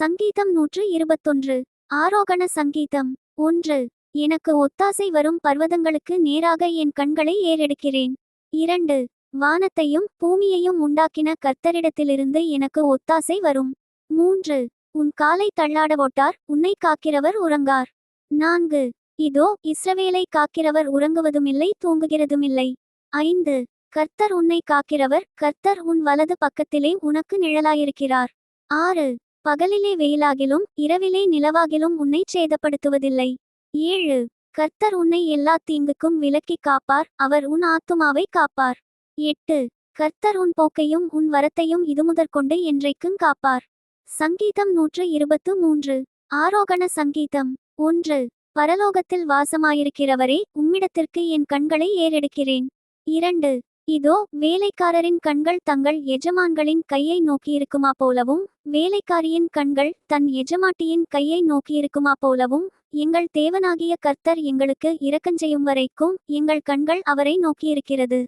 சங்கீதம் 121. ஆரோகண சங்கீதம். 1. எனக்கு ஒத்தாசை வரும் பர்வதங்களுக்கு நேராக என் கண்களை ஏறெடுக்கிறேன். 2. வானத்தையும் பூமியையும் உண்டாக்கின கர்த்தரிடத்திலிருந்து எனக்கு ஒத்தாசை வரும். 3. உன் காலை தள்ளாடவோட்டார், உன்னை காக்கிறவர் உறங்கார். 4. இதோ இஸ்ரவேலை காக்கிறவர் உறங்குவதுமில்லை தூங்குகிறதுமில்லை. 5. கர்த்தர் உன்னை காக்கிறவர், கர்த்தர் உன் வலது பக்கத்திலே உனக்கு நிழலாயிருக்கிறார். 6. பகலிலே வெயிலாகிலும் இரவிலே நிலவாகிலும் உன்னை சேதப்படுத்துவதில்லை. 7. கர்த்தர் உன்னை எல்லா தீங்குக்கும் விலக்கி காப்பார், அவர் உன் ஆத்துமாவை காப்பார். 8. கர்த்தர் உன் போக்கையும் உன் வரத்தையும் இதுமுதற்கொண்டு என்றைக்கும் காப்பார். சங்கீதம் 123. ஆரோகண சங்கீதம். 1. பரலோகத்தில் வாசமாயிருக்கிறவரே, உம்மிடத்திற்கு என் கண்களை ஏறெடுக்கிறேன். 2. இதோ வேலைக்காரரின் கண்கள் தங்கள் எஜமான்களின் கையை நோக்கியிருக்குமா போலவும், வேலைக்காரியின் கண்கள் தன் எஜமாட்டியின் கையை நோக்கியிருக்குமா போலவும், எங்கள் தேவனாகிய கர்த்தர் எங்களுக்கு இரக்கஞ்செய்யும் வரைக்கும் எங்கள் கண்கள் அவரை நோக்கியிருக்கிறது.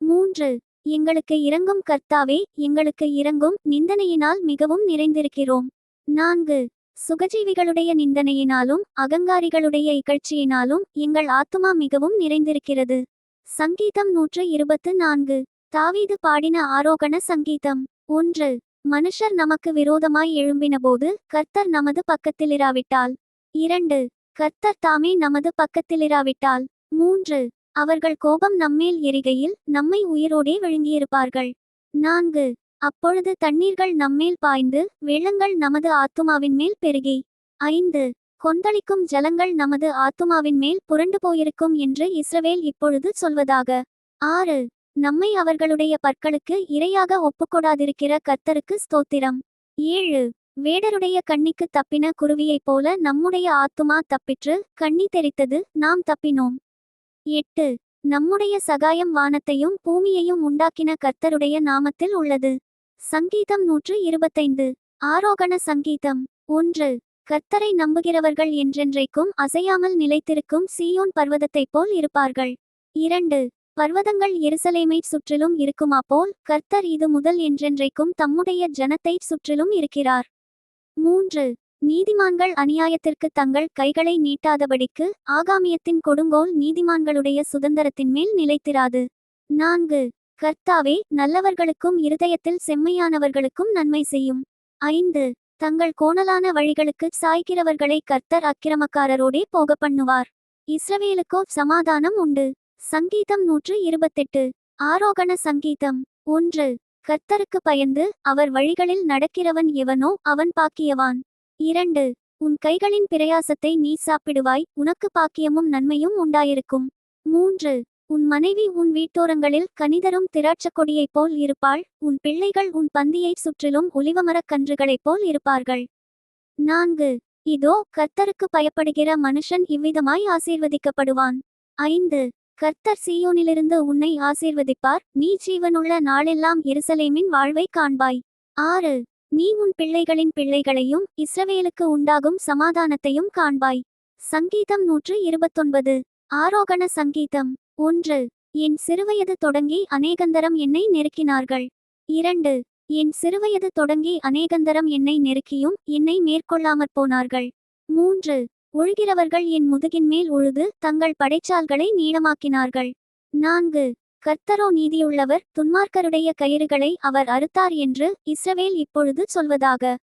3. எங்களுக்கு இரங்கும் கர்த்தாவே, எங்களுக்கு இரங்கும், நிந்தனையினால் மிகவும் நிறைந்திருக்கிறோம். 4. சுகஜீவிகளுடைய நிந்தனையினாலும் அகங்காரிகளுடைய இகழ்ச்சியினாலும் எங்கள் ஆத்துமா மிகவும் நிறைந்திருக்கிறது. சங்கீதம் 124. தாவீது பாடின ஆரோகண சங்கீதம். 1. மனுஷர் நமக்கு விரோதமாய் எழும்பினபோது கர்த்தர் நமது பக்கத்திலிராவிட்டால். 2. கர்த்தர் தாமே நமது பக்கத்திலிராவிட்டால். 3. அவர்கள் கோபம் நம்மேல் எரிகையில் நம்மை உயிரோடே விழுங்கியிருப்பார்கள். 4. அப்பொழுது தண்ணீர்கள் நம்மேல் பாய்ந்து வெள்ளங்கள் நமது ஆத்துமாவின் மேல் பெருகி. 5. கொந்தளிக்கும் ஜலங்கள் நமது ஆத்துமாவின் மேல் புரண்டு போயிருக்கும் என்று இஸ்ரவேல் இப்பொழுது சொல்வதாக. 6. நம்மை அவர்களுடைய பற்களுக்கு இரையாக ஒப்புக்கொடாதிருக்கிற கர்த்தருக்கு ஸ்தோத்திரம். 7. வேடருடைய கண்ணிக்கு தப்பின குருவியைப் போல நம்முடைய ஆத்துமா தப்பிற்று, கண்ணி தெரித்தது, நாம் தப்பினோம். 8. நம்முடைய சகாயம் வானத்தையும் பூமியையும் உண்டாக்கின கர்த்தருடைய நாமத்தில் உள்ளது. சங்கீதம் 125. ஆரோகண சங்கீதம். 1. கர்த்தரை நம்புகிறவர்கள் என்றென்றைக்கும் அசையாமல் நிலைத்திருக்கும் சீயோன் பர்வதத்தைப் போல் இருப்பார்கள். 2. பர்வதங்கள் எருசலேமைச் சுற்றிலும் இருக்குமா போல் கர்த்தர் இது முதல் என்றென்றைக்கும் தம்முடைய ஜனத்தைச் சுற்றிலும் இருக்கிறார். 3. நீதிமான்கள் அநியாயத்திற்கு தங்கள் கைகளை நீட்டாதபடிக்கு ஆகாமியத்தின் கொடுங்கோல் நீதிமான்களுடைய சுதந்திரத்தின் மேல் நிலைத்திராது. 4. கர்த்தாவே, நல்லவர்களுக்கும் இருதயத்தில் செம்மையானவர்களுக்கும் நன்மை செய்யும். 5. தங்கள் கோணலான வழிகளுக்கு சாய்கிறவர்களை கர்த்தர் அக்கிரமக்காரரோடே போக பண்ணுவார். இஸ்ரவேலுக்கோ சமாதானம் உண்டு. சங்கீதம் 128. ஆரோகண சங்கீதம். 1. கர்த்தருக்கு பயந்து அவர் வழிகளில் நடக்கிறவன் எவனோ அவன் பாக்கியவான். 2. உன் கைகளின் பிரயாசத்தை நீ சாப்பிடுவாய், உனக்கு பாக்கியமும் நன்மையும் உண்டாயிருக்கும். 3. உன் மனைவி உன் வீட்டோரங்களில் கனிதரும் திராட்சக்கொடியைப் போல் இருப்பாள், உன் பிள்ளைகள் உன் பந்தியைச் சுற்றிலும் ஒலிவமரக் கன்றுகளைப் போல் இருப்பார்கள். 4. இதோ கர்த்தருக்கு பயப்படுகிற மனுஷன் இவ்விதமாய் ஆசீர்வதிக்கப்படுவான். 5. கர்த்தர் சீயோனிலிருந்து உன்னை ஆசீர்வதிப்பார், நீ ஜீவனுள்ள நாளெல்லாம் எருசலேமின் வாழ்வை காண்பாய். 6. நீ உன் பிள்ளைகளின் பிள்ளைகளையும் இஸ்ரவேலுக்கு உண்டாகும் சமாதானத்தையும் காண்பாய். சங்கீதம் 129. ஆரோகண சங்கீதம். 1. என் சிறுவயது தொடங்கி அநேகந்தரம் என்னை நெருக்கினார்கள். 2. என் சிறுவயது தொடங்கி அநேகந்தரம் என்னை நெருக்கியும் என்னை மேற்கொள்ளாமற் போனார்கள். 3. ஒழுகிறவர்கள் என் முதுகின் மேல் உழுது தங்கள் படைச்சால்களை நீளமாக்கினார்கள். 4. கர்த்தரோ நீதியுள்ளவர், துன்மார்க்கருடைய கயிறுகளை அவர் அறுத்தார் என்று இஸ்ரவேல் இப்பொழுது சொல்வதாக.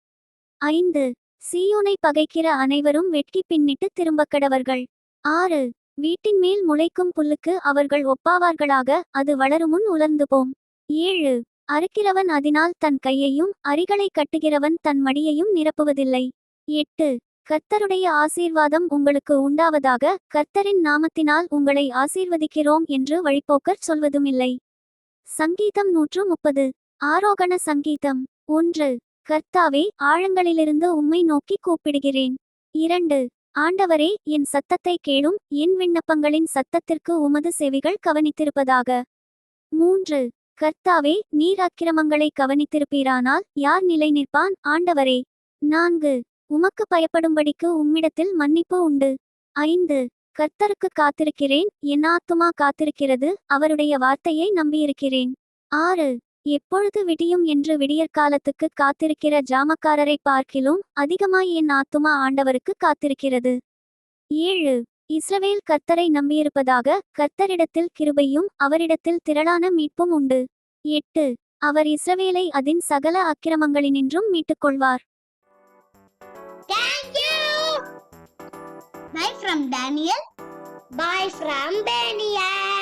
5. சீயோனை பகைக்கிற அனைவரும் வெட்கி பின்னிட்டு திரும்பக்கடவர்கள். 6. வீட்டின் மேல் முளைக்கும் புல்லுக்கு அவர்கள் ஒப்பாவார்களாக, அது வளருமுன் உலர்ந்து போம். 7. அறுக்கிறவன் அதனால் தன் கையையும் அரிகளை கட்டுகிறவன் தன் மடியையும் நிரப்புவதில்லை. 8. கர்த்தருடைய ஆசீர்வாதம் உங்களுக்கு உண்டாவதாக, கர்த்தரின் நாமத்தினால் உங்களை ஆசீர்வதிக்கிறோம் என்று வழிப்போக்கர் சொல்வதுமில்லை. சங்கீதம் 130. ஆரோகண சங்கீதம். 1. கர்த்தாவே, ஆழங்களிலிருந்து உம்மை நோக்கி கூப்பிடுகிறேன். 2. ஆண்டவரே, என் சத்தத்தை கேளும், என் விண்ணப்பங்களின் சத்தத்திற்கு உமது செவிகள் கவனித்திருப்பதாக. 3. கர்த்தாவே, நீர் அக்கிரமங்களை கவனித்திருப்பீரானால் யார் நிலை நிற்பான், ஆண்டவரே? 4. உமக்கு பயப்படும்படிக்கு உம்மிடத்தில் மன்னிப்பு உண்டு. 5. கர்த்தருக்கு காத்திருக்கிறேன், என் ஆத்துமா காத்திருக்கிறது, அவருடைய வார்த்தையை நம்பியிருக்கிறேன். 6. எப்பொழுது விடியும் என்று விடியற்காலத்துக்கு காத்திருக்கிற ஜாமக்காரரை பார்க்கிலும் அதிகமாய் என் ஆத்துமா ஆண்டவருக்கு காத்திருக்கிறது. 7. இஸ்ரவேல் கர்த்தரை நம்பியிருப்பதாக, கர்த்தரிடத்தில் கிருபையும் அவரிடத்தில் திரளான மீட்பும் உண்டு. 8. அவர் இஸ்ரவேலை அதின் சகல அக்கிரமங்களினின்றும் மீட்டுக்கொள்வார். Thank you. Bye from Daniel. Bye from Daniel.